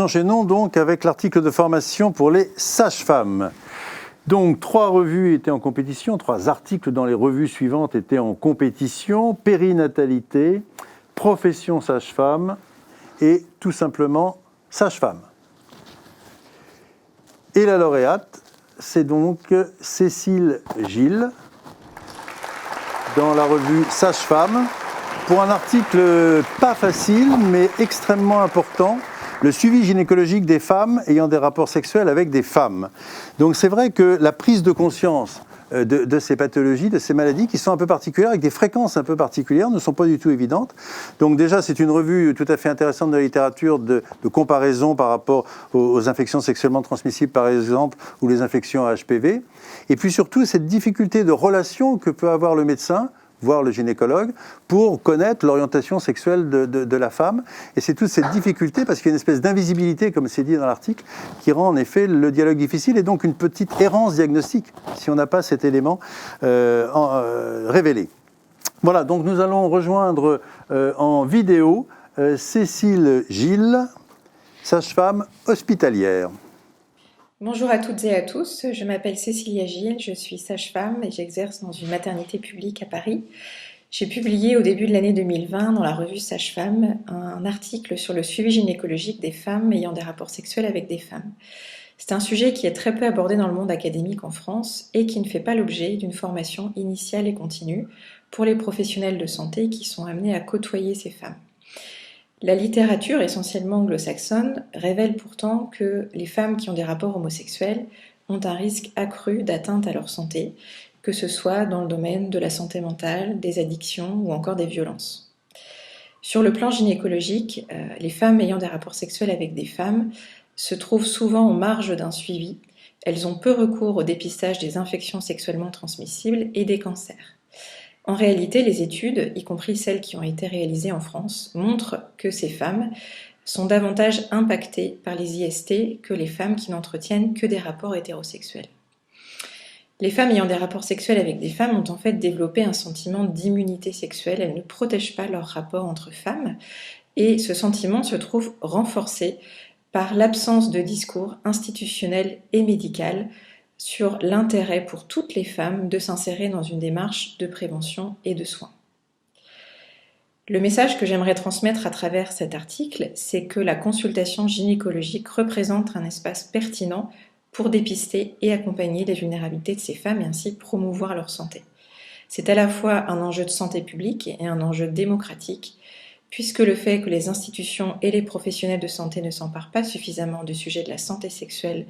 enchaînons donc avec l'article de formation pour les sages-femmes. Donc, 3 revues étaient en compétition, 3 articles dans les revues suivantes étaient en compétition. Périnatalité, profession sage-femme et tout simplement sage-femme. Et la lauréate, c'est donc Cécile Gilles, dans la revue Sage-Femme, pour un article pas facile, mais extrêmement important, le suivi gynécologique des femmes ayant des rapports sexuels avec des femmes. Donc c'est vrai que la prise de conscience de ces pathologies, de ces maladies qui sont un peu particulières, avec des fréquences un peu particulières, ne sont pas du tout évidentes. Donc déjà, c'est une revue tout à fait intéressante de la littérature de comparaison par rapport aux infections sexuellement transmissibles, par exemple, ou les infections à HPV. Et puis surtout, cette difficulté de relation que peut avoir le médecin, voire le gynécologue, pour connaître l'orientation sexuelle de la femme. Et c'est toute cette difficulté, parce qu'il y a une espèce d'invisibilité, comme c'est dit dans l'article, qui rend en effet le dialogue difficile, et donc une petite errance diagnostique, si on n'a pas cet élément révélé. Voilà, donc nous allons rejoindre en vidéo Cécile Gilles, sage-femme hospitalière. Bonjour à toutes et à tous, je m'appelle Cécilia Gilles, je suis sage-femme et j'exerce dans une maternité publique à Paris. J'ai publié au début de l'année 2020 dans la revue Sage-Femme un article sur le suivi gynécologique des femmes ayant des rapports sexuels avec des femmes. C'est un sujet qui est très peu abordé dans le monde académique en France et qui ne fait pas l'objet d'une formation initiale et continue pour les professionnels de santé qui sont amenés à côtoyer ces femmes. La littérature, essentiellement anglo-saxonne, révèle pourtant que les femmes qui ont des rapports homosexuels ont un risque accru d'atteinte à leur santé, que ce soit dans le domaine de la santé mentale, des addictions ou encore des violences. Sur le plan gynécologique, les femmes ayant des rapports sexuels avec des femmes se trouvent souvent en marge d'un suivi. Elles ont peu recours au dépistage des infections sexuellement transmissibles et des cancers. En réalité, les études, y compris celles qui ont été réalisées en France, montrent que ces femmes sont davantage impactées par les IST que les femmes qui n'entretiennent que des rapports hétérosexuels. Les femmes ayant des rapports sexuels avec des femmes ont en fait développé un sentiment d'immunité sexuelle, elles ne protègent pas leurs rapports entre femmes, et ce sentiment se trouve renforcé par l'absence de discours institutionnel et médical sur l'intérêt pour toutes les femmes de s'insérer dans une démarche de prévention et de soins. Le message que j'aimerais transmettre à travers cet article, c'est que la consultation gynécologique représente un espace pertinent pour dépister et accompagner les vulnérabilités de ces femmes et ainsi promouvoir leur santé. C'est à la fois un enjeu de santé publique et un enjeu démocratique, puisque le fait que les institutions et les professionnels de santé ne s'emparent pas suffisamment du sujet de la santé sexuelle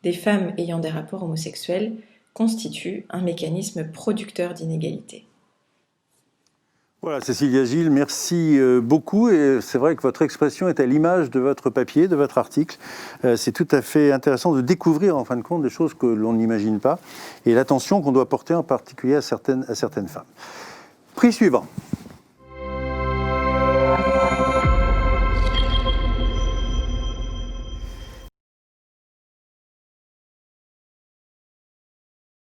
des femmes ayant des rapports homosexuels constitue un mécanisme producteur d'inégalités. Voilà, Cécilia Gilles, merci beaucoup. Et c'est vrai que votre expression est à l'image de votre papier, de votre article. C'est tout à fait intéressant de découvrir, en fin de compte, des choses que l'on n'imagine pas et l'attention qu'on doit porter en particulier à certaines femmes. Prix suivant.